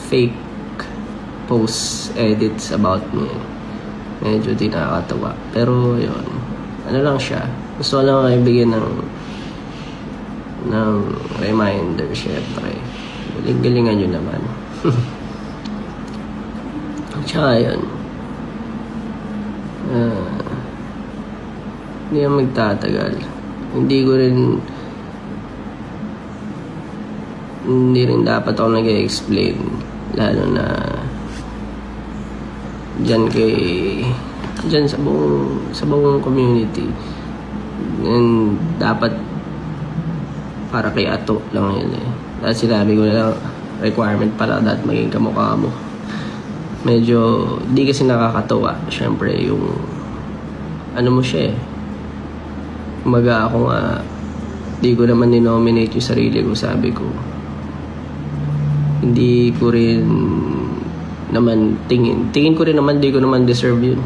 fake posts, edits about me. Medyo di nakakatawa. Pero yun, ano lang siya. Gusto ko lang kayo bigyan ng reminder, syempre. Galing-galingan nyo naman. Tsaka yun. Hindi na magtatagal. Hindi rin dapat ako nag-explain, lalo na dyan sa buong community. And dapat para kay Ato lang yun eh. Dahil sinabi ko na lang, requirement pala dapat maging kamukha mo. Medyo di kasi nakakatawa. Siyempre yung ano mo siya eh. Kumaga ako nga, di ko naman ninominate yung sarili ko. Sabi ko, hindi ko rin naman tingin ko rin naman, di ko naman deserve yun.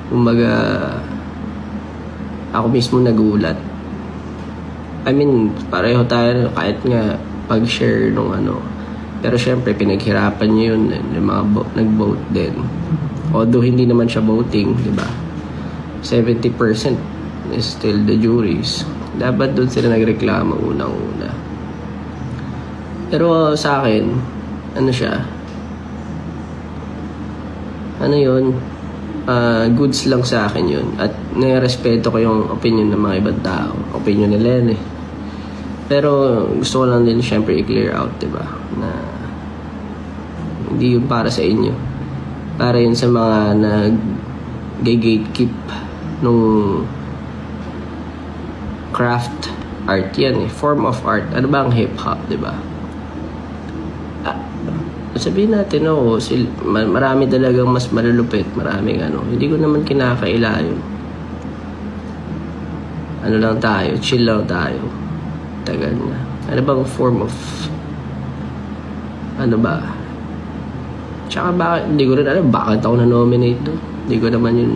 Kumbaga ako mismo nagulat. I mean, pareho tayo kahit nga pag-share nung ano. Pero syempre pinaghirapan niyo yun, yung mga nag-vote din. Although hindi naman siya voting, di ba? 70% is still the juries. Dapat doon sila nagreklamo unang-una. Pero sa akin, ano siya? Ano yun? Goods lang sa akin yun. At nirespeto ko yung opinion ng mga ibang tao. Opinion nila yan eh. Pero gusto ko lang din syempre i-clear out, diba? Na hindi yun para sa inyo. Para yun sa mga nag-gatekeep nung craft art yan eh. Form of art. Ano ba ang hip-hop, diba? Sabihin natin, marami talagang mas malulupit, maraming ano. Hindi ko naman kinakaila yun. Ano lang tayo, chill lang tayo. Tagal na. Ano bang form of, ano ba? Tsaka bakit, hindi ko rin alam, bakit ako na-nominate doon? Hindi ko naman yun,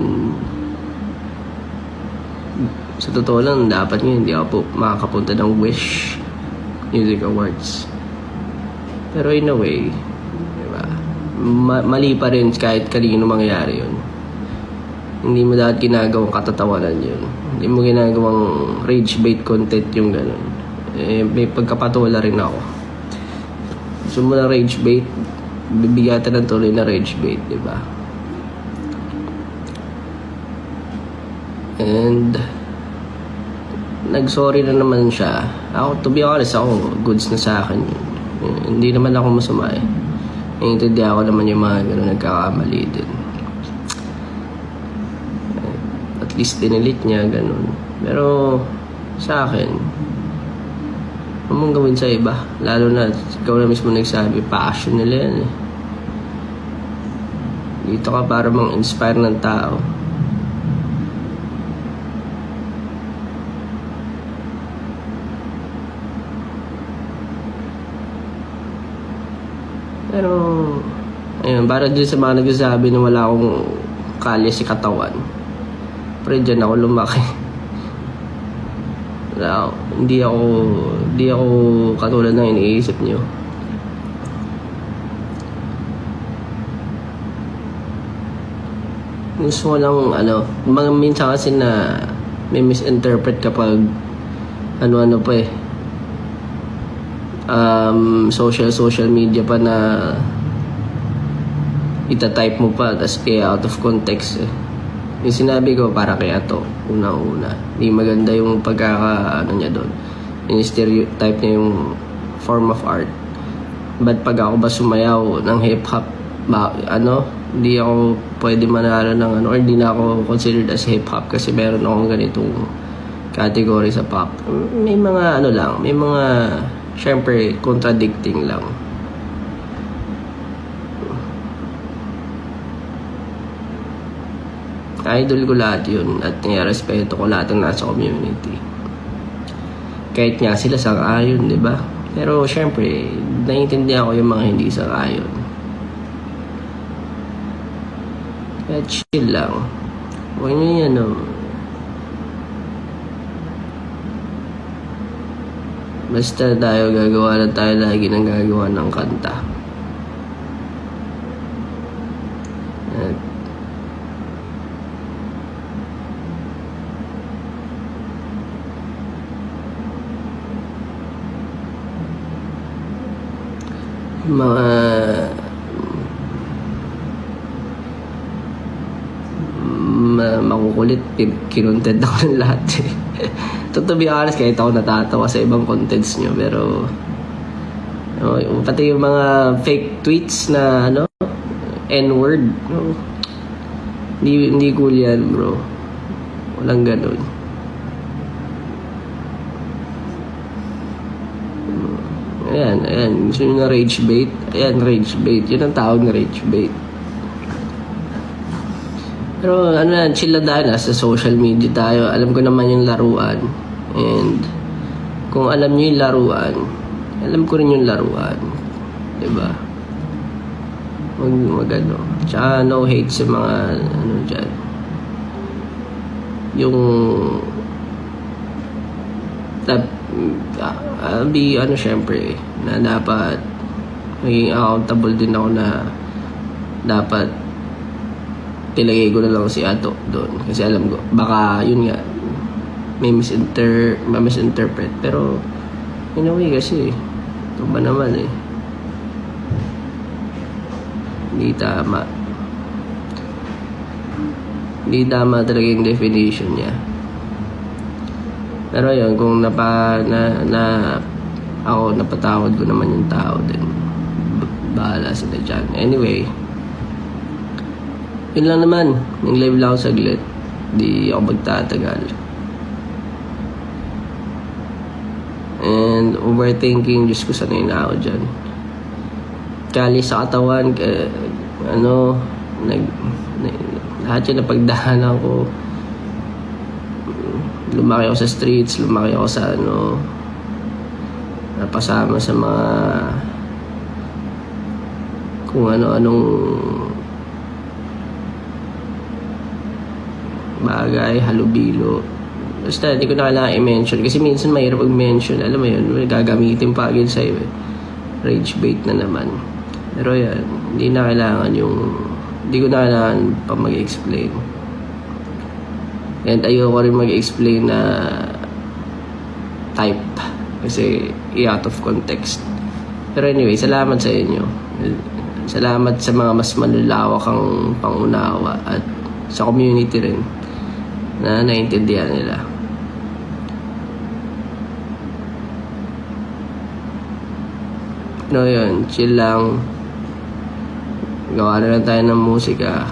sa totoo lang, dapat nga hindi ako makakapunta ng Wish Music Awards. Pero in a way, mali pa rin kahit kanino mangyari yun. Hindi mo dapat ginagawang katatawanan yun. Hindi mo ginagawang rage bait content yung ganun. May pagkapatula rin ako. Gusto mo na rage bait, bibigatan ng tuloy na rage bait, di ba? And nag-sorry na naman siya. Ako, to be honest, goods na sa akin yun. Hindi naman ako masama eh. Naiintindihan ako naman yung mga gano'n nagkakamali din. At least dinilit niya, gano'n. Pero sa akin, ano mong gawin sa iba? Lalo na, ikaw na mismo nagsabi, passion nila yan eh. Dito ka para mang-inspire ng tao. Pero, ayun, para dyan sa mga nagsasabi na wala akong kalye si katawan. Pero dyan ako lumaki. Hindi ako katulad ng iniisip nyo. Gusto ko lang, mga minsan kasi na may misinterpret kapag ano pa eh. Social media pa na itatype mo pa tas out of context eh. Yung sinabi ko para kay Ato una-una, hindi maganda yung niya doon, yung stereotype niya yung form of art. But pag ako ba sumayaw ng hip-hop, hindi ako pwede manalo ng or hindi na ako considered as hip-hop kasi meron akong ganitong category sa pop. May mga may mga syempre, contradicting lang. Idol ko lahat yun at nirespeto ko lahat ng nasa community. Kahit nga sila sang-ayon, di ba? Pero syempre, naiintindihan ko yung mga hindi sang-ayon. Kaya chill lang. Huwag nyo yan, Basta tayo gagawa lang tayo lagi ng gagawa ng kanta. At mga makukulit, kinontent ako ng lahat eh. To be honest, kahit ako natatawa sa ibang contents nyo, pero pati yung mga fake tweets na N-word, hindi cool yan, bro. Walang ganun. Ayan, gusto nyo na rage bait? Ayan, rage bait. Yun ang tawag na rage bait. Pero chill lang tayo, nasa social media tayo. Alam ko naman yung laruan. And kung alam nyo yung laruan, alam ko rin yung laruan. Diba? Tsaka no hate sa mga dyan. Yung syempre, na dapat maging accountable din ako na dapat tilagay ko na lang si Ato doon. Kasi alam ko, baka yun nga, may misinterpret. Pero, in a way kasi, ito ba naman eh. Hindi tama talaga yung definition niya. Pero yun, kung ako napatawad ko naman yung tao din, bahala sila dyan. Anyway, yun lang naman. Nag-live lang ako saglit. Di ako magtatagal. And overthinking, Diyos ko, sanay na ako dyan. Kali sa katawan, lahat yun napagdahanan ko. Lumaki ako sa streets, lumaki ako sa napasama sa mga kung ano-anong bagay, halubilo. Basta hindi ko na kailangan i-mention kasi minsan mahirap mag-mention. Alam mo yun, gagamitin pa agad sa'yo eh. Rage bait na naman. Pero yan, hindi ko na kailangan pa mag-explain. And ayoko rin mag-explain na type kasi out of context. Pero anyway, salamat sa inyo. Salamat sa mga mas malulawak ang pangunawa at sa community rin na naintindihan nila. Yun, chill lang. Gawa na lang tayo ng musika.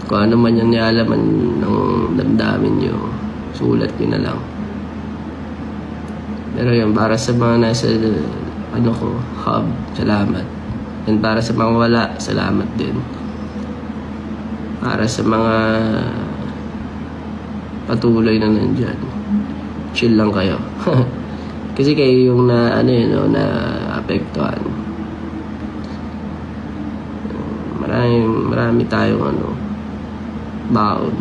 Kung ano man yung nialaman ng damdamin nyo, sulat nyo na lang. Pero yun, para sa mga nasa hub, salamat. And para sa mga wala, salamat din. Para sa mga patuloy na nandyan, chill lang kayo. Kasi kayo yung na apektuhan. Marami tayong baon.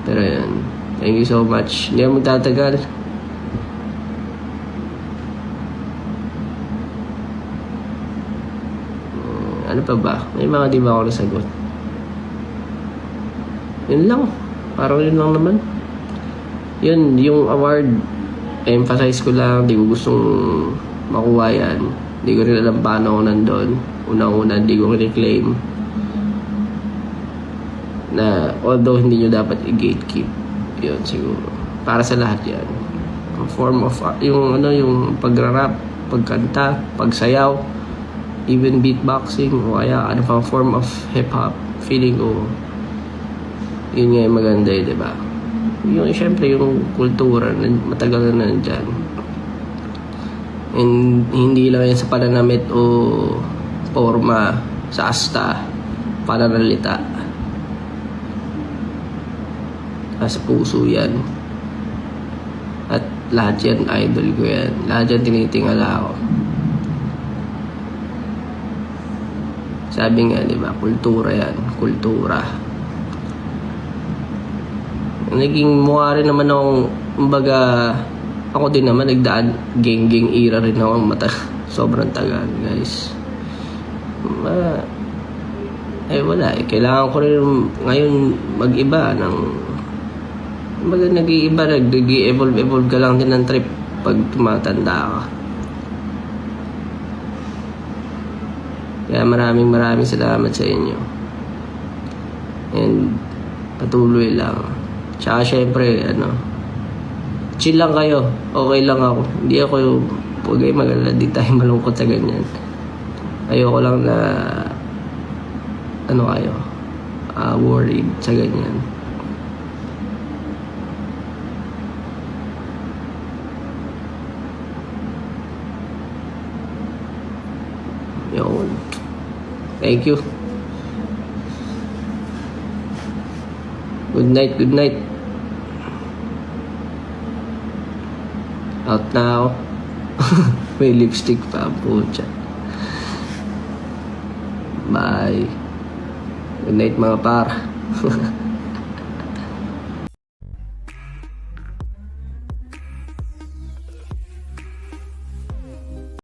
Pero yan, thank you so much. Hindi ako magtatagal. Ano pa ba? May mga di ba ako nasagot? Yun lang. Parang yun lang naman. Yun, yung award, emphasize ko lang, di ko gustong makuha yan. Di ko rin alam paano ako nandun. Unang-una, di ko reclaim na although hindi nyo dapat i-gatekeep. Yun, siguro. Para sa lahat yan. A form of, yung pagra-rap, pagkanta, pagsayaw, even beatboxing, o kaya ano pang form of hip-hop, feeling ko, yun nga yung maganda eh, diba? Yung, syempre, yung kultura, matagal na nandyan. And hindi lang yan sa pananamit o forma, sa asta, pananalita. Sa puso yan. At lahat yan, idol ko yan. Lahat yan tinitingala ko. Sabi nga, di ba, kultura yan. Kultura. Naging mukha rin naman akong, kumbaga, ako din naman, nagdaan, geng-geng era rin ako, sobrang tagal, guys. Wala eh. Kailangan ko rin ngayon mag-iba ng, kumbaga, nag-iiba, nag-evolve ka lang din ng trip pag tumatanda ka. Kaya maraming salamat sa inyo. And patuloy lang. Tsaka syempre, chill lang kayo. Okay lang ako. Hindi ako, huwag kayo mag-alala, di tayo malungkot sa ganyan. Ayoko lang na, kayo, worried sa ganyan. Yun. Thank you. Good night. Out now. May lipstick pa, pucha. Bye. Good night mga par.